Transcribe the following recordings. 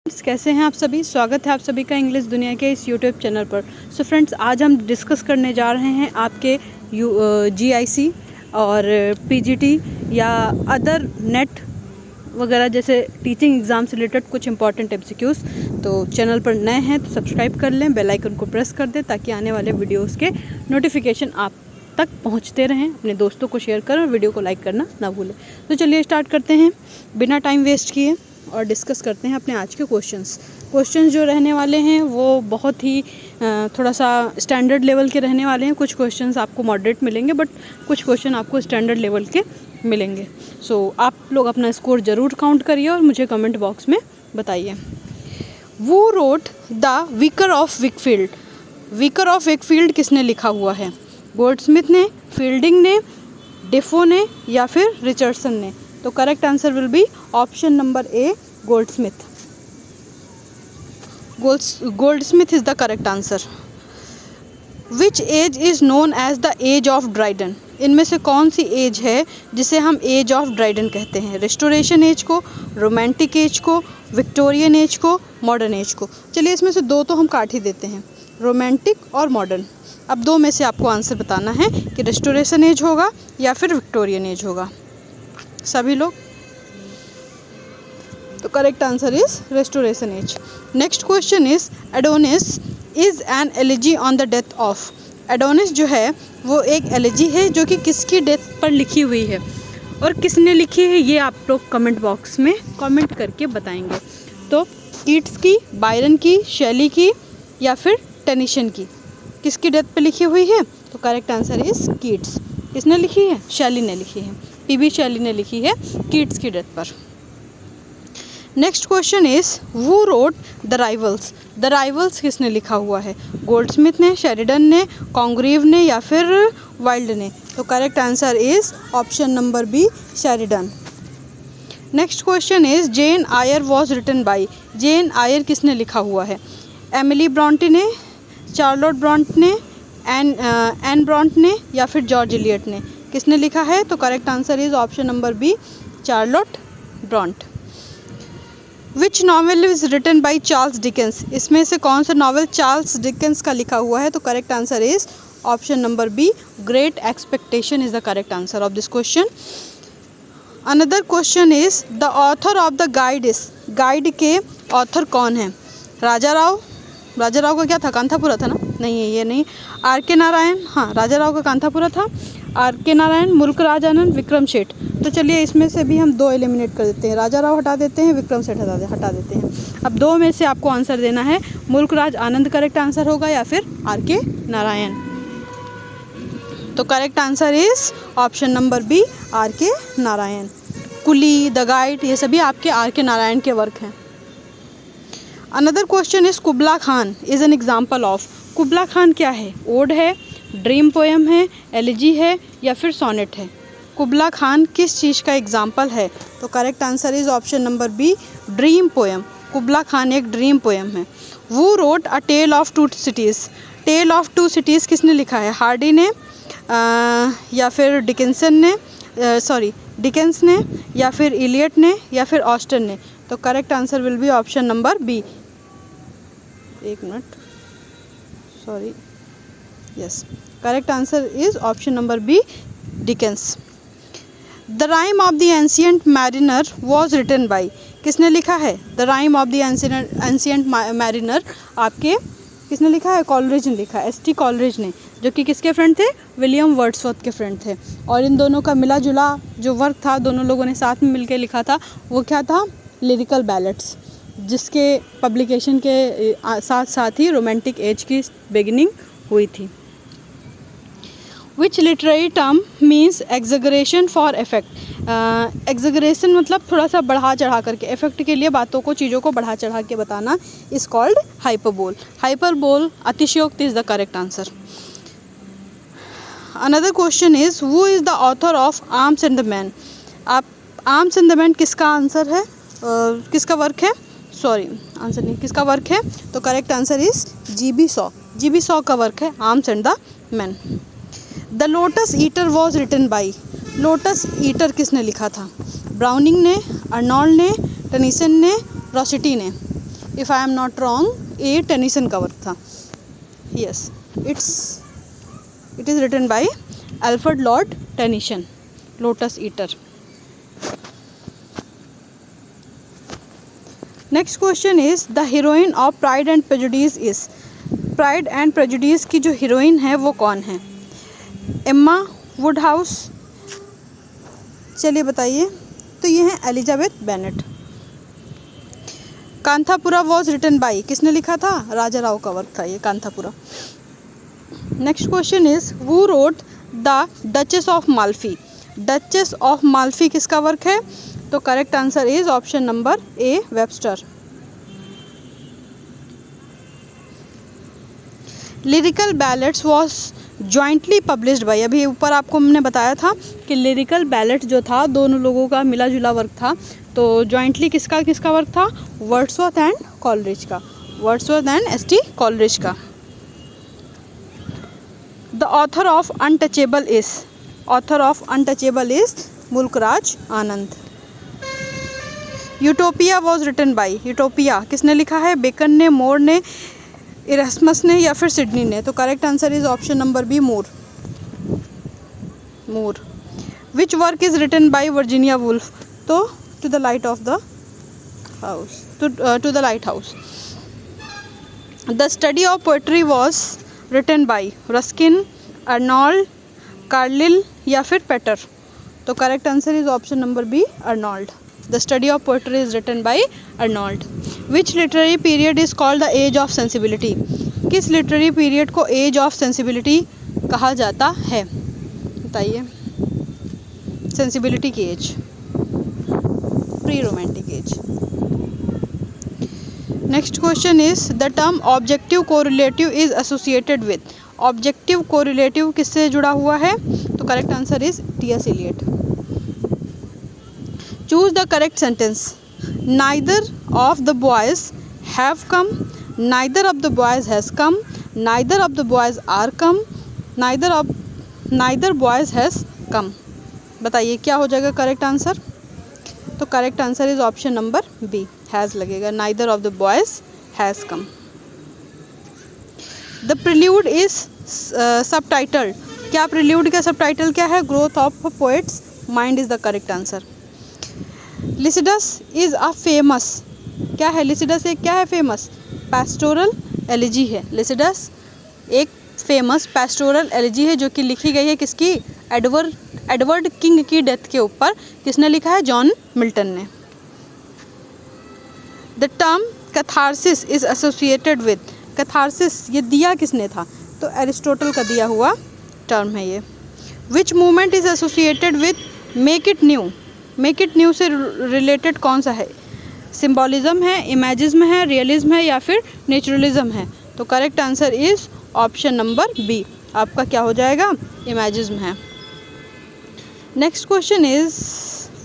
कैसे हैं आप सभी। स्वागत है आप सभी का इंग्लिश दुनिया के इस यूट्यूब चैनल पर। सो फ्रेंड्स, आज हम डिस्कस करने जा रहे हैं आपके GIC और PGT या अदर नेट वगैरह जैसे टीचिंग एग्ज़ाम से रिलेटेड कुछ इंपॉर्टेंट MCQs। तो चैनल पर नए हैं तो सब्सक्राइब कर लें, बेल आइकन को प्रेस कर दें ताकि आने वाले वीडियोज़ के नोटिफिकेशन आप तक पहुंचते रहें। अपने दोस्तों को शेयर करें और वीडियो को लाइक करना ना भूलें। तो चलिए स्टार्ट करते हैं बिना टाइम वेस्ट किए और डिस्कस करते हैं अपने आज के क्वेश्चंस जो रहने वाले हैं वो बहुत ही थोड़ा सा स्टैंडर्ड लेवल के रहने वाले हैं। कुछ क्वेश्चंस आपको मॉडरेट मिलेंगे बट कुछ क्वेश्चन आपको स्टैंडर्ड लेवल के मिलेंगे। सो आप लोग अपना स्कोर ज़रूर काउंट करिए और मुझे कमेंट बॉक्स में बताइए। वो wrote the Vicar of Wakefield. Vicar of Wakefield किसने लिखा हुआ है? गोल्डस्मिथ ने, फील्डिंग ने, डेफो ने या फिर रिचर्डसन ने? तो correct answer will be option number A, Goldsmith. Goldsmith is the correct answer. Which age is known as the age of Dryden? इनमें से कौन सी एज है जिसे हम एज ऑफ ड्राइडन कहते हैं? रिस्टोरेशन एज को, रोमांटिक एज को, विक्टोरियन एज को, मॉडर्न एज को? चलिए इसमें से दो तो हम काट ही देते हैं, रोमांटिक और मॉडर्न। अब दो में से आपको आंसर बताना है कि रिस्टोरेशन एज होगा या फिर विक्टोरियन एज होगा। सभी लोग, तो correct answer is restoration age. Next question is Adonis is an elegy on the death of. Adonis जो है वो एक एलिजी है जो कि किसकी डेथ पर लिखी हुई है और किसने लिखी है ये आप लोग कमेंट बॉक्स में कमेंट करके बताएंगे। तो कीट्स की, बायरन की, शेली की या फिर टेनिसन की? किसकी डेथ पर लिखी हुई है? तो करेक्ट आंसर इज कीट्स। किसने लिखी है? शेली ने लिखी है। PB शेली ने लिखी है कीट्स की डेथ पर। नेक्स्ट क्वेश्चन इज वो wrote the rivals. The rivals किसने लिखा हुआ है? गोल्डस्मिथ ने, शेरिडन ने, कॉन्ग्रीव ने या फिर वाइल्ड ने? तो correct answer is option number B, Sheridan. Next question is Jane Eyre was written by. Jane Eyre किसने लिखा हुआ है? एमिली ब्रॉन्टे ने, चार्लोट ब्रॉन्ट ने, एन ब्रॉन्ट ने या फिर जॉर्ज इलियट ने? किसने लिखा है? तो correct answer is option number B, Charlotte Bronte. Which novel is written by Charles Dickens? इसमें से कौन सा नॉवेल चार्ल्स डिकेंस का लिखा हुआ है? तो correct answer is option number B, Great Expectation is the correct answer of this question. Another question is the author of the Guide is. Guide के ऑथर कौन है? राजा राव। राजा राव का क्या था? कांथापुरा था ना? नहीं है, ये नहीं। RK नारायण, हाँ राजा राव का कांथापुरा था। RK नारायण, मुल्क राज आनंद, विक्रम सेठ। तो चलिए इसमें से भी हम दो एलिमिनेट कर देते हैं, राजा राव हटा देते हैं, विक्रम सेठ हटा देते हैं। अब दो में से आपको आंसर देना है, मुल्क राज आनंद करेक्ट आंसर होगा या फिर RK नारायण? तो correct answer is option number B, RK Narayan. Coolie, the guide, ये सभी आपके RK नारायण के वर्क हैं। Another question is Kubla Khan is an example of. Kubla Khan क्या है? ओड है, ड्रीम पोएम है, एलिजी है या फिर सोनेट है? कुबला खान किस चीज़ का एग्जाम्पल है? तो correct answer is option number B, dream poem. Kubla Khan एक ड्रीम पोएम है। वो wrote a tale of two cities. Tale of two cities किसने लिखा है? हार्डी ने या फिर डिकिंसन ने, डिकेंस ने या फिर इलियट ने या फिर ऑस्टन ने? तो correct answer will be option number B. एक minute, sorry, yes, correct answer is option number B, Dickens. The rime of the ancient mariner was written by. किसने लिखा है the rime of the ancient mariner? आपके किसने लिखा है? Coleridge ने लिखा है, ST कॉलरिज ने, जो कि किसके फ्रेंड थे? विलियम वर्ड्सवर्थ के फ्रेंड थे। और इन दोनों का मिला जुला जो वर्क था, दोनों लोगों ने साथ में मिलकर लिखा था, वो क्या था? लिरिकल बैलेट्स, जिसके पब्लिकेशन के साथ साथ ही रोमांटिक एज की बिगिनिंग हुई थी। विच literary term means एग्जगरेशन for effect. एग्जगरेशन मतलब थोड़ा सा बढ़ा चढ़ा करके, इफेक्ट के लिए बातों को, चीज़ों को बढ़ा चढ़ा के बताना, इज कॉल्ड हाइपरबोल। हाइपरबोल, अतिशयोक्ति is the correct answer. Another question is who is the author of arms and the man. आप आर्म्स एंड द मैन किसका आंसर है? किसका वर्क है? सॉरी, आंसर नहीं, किसका वर्क है? तो correct answer is GB Shaw. GB Shaw का वर्क है Arms and the Man. The Lotus Eater was written by. Lotus Eater किसने लिखा था? ब्राउनिंग ने, अर्नोल्ड ने, टेनिसन ने, रॉसिटी ने? If I am not wrong ये टेनिसन का वर्क था. Yes, it is written by Alfred Lord Tennyson, Lotus Eater. Next question is the heroine of Pride and Prejudice is. Pride and Prejudice की जो heroine है वो कौन है? Emma Woodhouse. चलिए बताइए. तो ये है Elizabeth Bennet. Kanthapura was written by, किसने लिखा था? राजा राव का वर्क था ये Kanthapura. Next question is who wrote the Duchess of Malfi. Duchess of Malfi किसका वर्क है? तो correct answer is option number A, Webster. Lyrical ballads was jointly published by. अभी ऊपर आपको हमने बताया था कि लिरिकल बैलेट जो था दोनों लोगों का मिला जुला वर्क था. तो जॉइंटली किसका वर्क था? वर्ड्सवर्थ एंड कॉलरिज का. Wordsworth and S T. कॉलरिज का. The author of Untouchable is. Author of Untouchable is Mulk Raj Anand. Utopia was written by. यूटोपिया किसने लिखा है? बेकन ने, मोर ने, इरास्मस ने या फिर सिडनी ने. तो correct answer is option number B, More. More. Which work is written by Virginia Woolf. तो to the light of the house, to the lighthouse. The study of poetry was written by Ruskin, Arnold, Carlyle या फिर Pater. तो correct answer is option number B, Arnold. The study of poetry is written by Arnold. Which literary period is called the age of sensibility. किस literary period को age of sensibility कहा जाता है? बताइए. Sensibility की age, pre romantic age. Next question is the term objective correlative is associated with. Objective correlative किससे जुड़ा हुआ है? तो correct answer is T S. Eliot. Choose the correct sentence. Neither of the boys have come, neither of the boys has come, neither of the boys are come, neither boys has come. बताइए क्या हो जाएगा correct answer? तो correct answer is option number B, हैज़ लगेगा. neither of the boys has come. The prelude is subtitled. क्या prelude का subtitle क्या है? growth of poets mind is the correct answer. Lycidas is a famous. क्या है Lycidas? एक क्या है फेमस? पैस्टोरल एलिजी है. लिसिडस एक फेमस पैस्टोरल एलिजी है जो कि लिखी गई है किसकी? एडवर्ड किंग की डेथ के ऊपर. किसने लिखा है? जॉन मिल्टन ने. The term catharsis is associated with. Catharsis ये दिया किसने था? तो एरिस्टोटल का दिया हुआ टर्म है ये. विच movement is associated with make it new. Make it new से रिलेटेड कौन सा है? सिम्बॉलिज्म है, इमेजिज्म है, रियलिज्म है या फिर नेचुरलिज्म है? तो correct answer is option number B. आपका क्या हो जाएगा? इमेजिज्म है. Next question is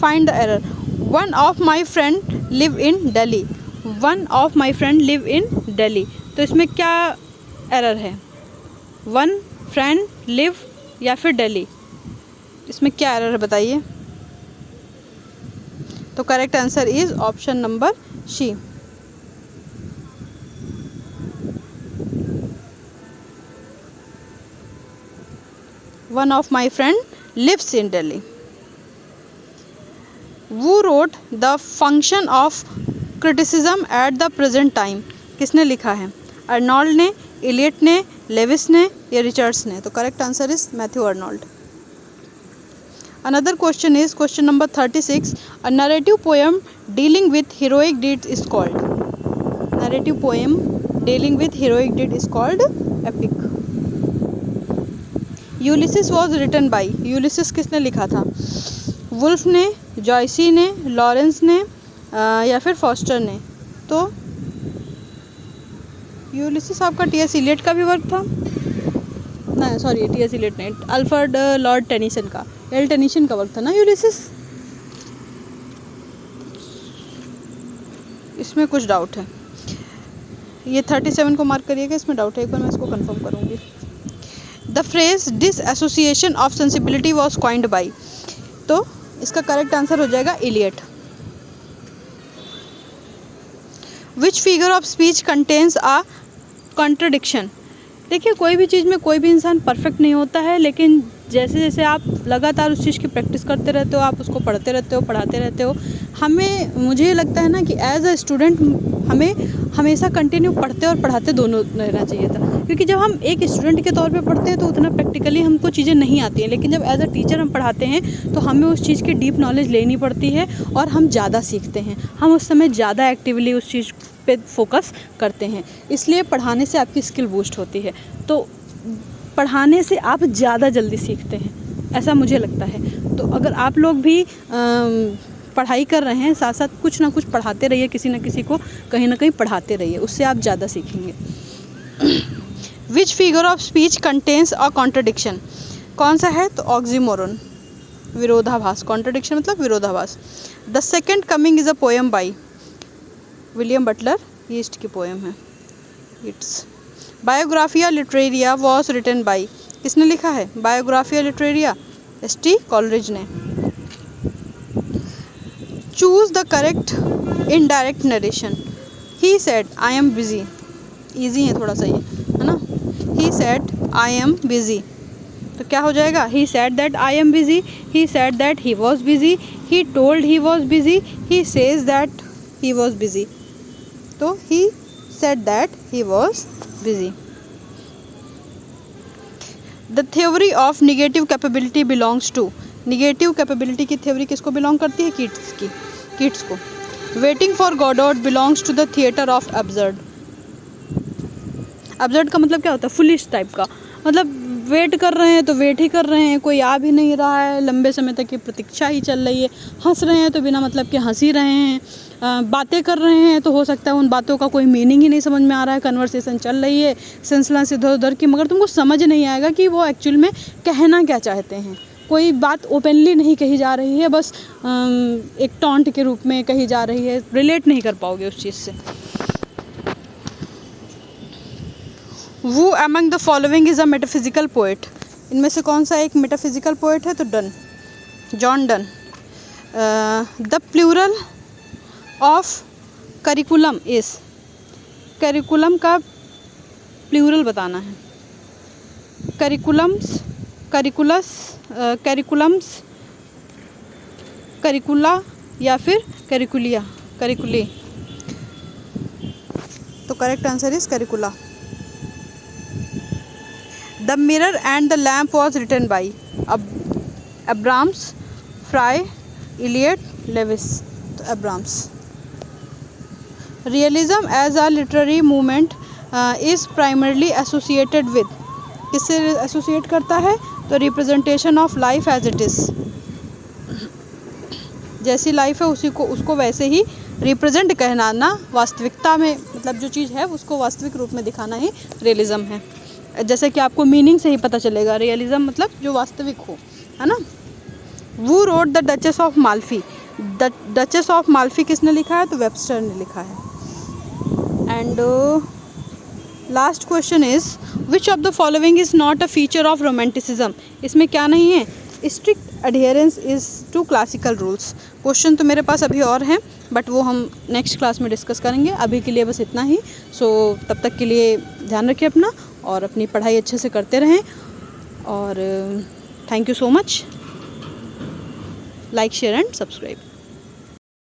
find the error. One of my friend live in Delhi. One of my friend live in Delhi. तो इसमें क्या एरर है? वन फ्रेंड लिव या फिर दिल्ली, इसमें क्या एरर है बताइए? तो correct answer is option number C. One of my friend lives in Delhi. वो wrote the function of criticism at the present time. किसने लिखा है? अर्नोल्ड ने, इलियट ने, लेविस ने या रिचर्ड्स ने? तो correct answer is Matthew Arnold. Another question is question number 36. A narrative poem dealing with heroic deeds is called. Narrative poem dealing with heroic deed is called epic. Ulysses was written by. Ulysses किसने लिखा था? Wolf ने, जॉयसी ने, Lawrence ने या फिर foster ने? तो यूलिसिस आपका टी.एस. इलियट का भी वर्क था. ना सॉरी, टी.एस. इलियट ने, अल्फ्रेड लॉर्ड टेनिसन का, एल टेनिसन का वर्क था ना यूलिसिस. इसमें कुछ डाउट है. ये 37 को मार्क करिएगा, इसमें डाउट है, एक बार मैं इसको कंफर्म करूँगी. The phrase dissociation of sensibility was coined by. तो इसका करेक्ट आंसर हो जाएगा Eliot. Which figure of speech contains a contradiction. देखिए कोई भी चीज़ में कोई भी इंसान परफेक्ट नहीं होता है, लेकिन जैसे जैसे आप लगातार उस चीज़ की प्रैक्टिस करते रहते हो, आप उसको पढ़ते रहते हो, पढ़ाते रहते हो, मुझे लगता है ना कि एज अ स्टूडेंट हमें हमेशा कंटिन्यू पढ़ते और पढ़ाते दोनों रहना चाहिए था। क्योंकि जब हम एक स्टूडेंट के तौर पे पढ़ते हैं तो उतना प्रैक्टिकली हमको चीज़ें नहीं आती हैं, लेकिन जब एज अ टीचर हम पढ़ाते हैं तो हमें उस चीज़ की डीप नॉलेज लेनी पड़ती है और हम ज़्यादा सीखते हैं। हम उस समय ज़्यादा एक्टिवली उस चीज़ पे फोकस करते हैं, इसलिए पढ़ाने से आपकी स्किल बूस्ट होती है। तो पढ़ाने से आप ज़्यादा जल्दी सीखते हैं, ऐसा मुझे लगता है। तो अगर आप लोग भी पढ़ाई कर रहे हैं, साथ साथ कुछ ना कुछ पढ़ाते रहिए, किसी न किसी को कहीं ना कहीं पढ़ाते रहिए, उससे आप ज़्यादा सीखेंगे। Which figure of speech contains a contradiction. कौन सा है? तो ऑक्सीमोरन, विरोधाभास। कॉन्ट्रडिक्शन मतलब विरोधाभास। The Second Coming is a poem by William Butler ईस्ट की पोएम है। It's Biographia Literaria was written by. किसने लिखा है बायोग्राफिया लिटरेरिया? एस.टी. कॉलरिज ने। Choose the correct indirect narration. He said I am busy. Easy है थोड़ा सा ये, है ना। He said I am busy, तो क्या हो जाएगा? He said that I am busy, he said that he was busy, he told he was busy, he says that he was busy. तो he said that he was busy. The theory of negative capability belongs to. Negative capability की theory किसको belong करती है? Keats को। Waiting for Godot belongs to the theatre of absurd. Absurd का मतलब क्या होता है? फुलिश टाइप का, मतलब वेट कर रहे हैं तो वेट ही कर रहे हैं, कोई आ भी नहीं रहा है, लंबे समय तक की प्रतीक्षा ही चल रही है। हंस रहे हैं तो बिना मतलब के हंस ही रहे हैं, बातें कर रहे हैं तो हो सकता है उन बातों का कोई मीनिंग ही नहीं समझ में आ रहा है, कन्वर्सेशन चल रही है सिलसिला से इधर उधर की, मगर तुमको समझ नहीं आएगा कि वो एक्चुअल में कहना क्या चाहते हैं। कोई बात ओपनली नहीं कही जा रही है, बस एक टॉन्ट के रूप में कही जा रही है, रिलेट नहीं कर पाओगे उस चीज़ से। Who among the following is a metaphysical poet? इनमें से कौन सा एक मेटाफिजिकल पोएट है? तो Donne, John Donne. The plural of curriculum is. Curriculum का प्लूरल बताना है। करिकुलम्स, करिकुलस, करिकुलम्स, करिकुला या फिर करिकुलिया, करिकुली। तो correct answer is curricula. The mirror and the lamp was written by Abrams, Frye, Eliot, Lewis. तो Abrams. Realism as a literary movement is primarily associated with. किससे associate करता है? तो representation of life as it is. जैसी life है उसी को उसको वैसे ही रिप्रेजेंट कहना, वास्तविकता में मतलब जो चीज़ है उसको वास्तविक रूप में दिखाना ही रियलिज्म है। जैसे कि आपको मीनिंग से ही पता चलेगा, रियलिज्म मतलब जो वास्तविक हो, है ना। वो wrote the Duchess of Malfi. The Duchess of Malfi किसने लिखा है? तो वेबस्टर ने लिखा है। And last question is which of the following is not a feature of romanticism. इसमें क्या नहीं है? Strict adherence is to classical rules. Question तो मेरे पास अभी और हैं, बट वो हम नेक्स्ट क्लास में डिस्कस करेंगे। अभी के लिए बस इतना ही। तब तक के लिए ध्यान रखिए अपना और अपनी पढ़ाई अच्छे से करते रहें। और thank you so much. Like, share and subscribe.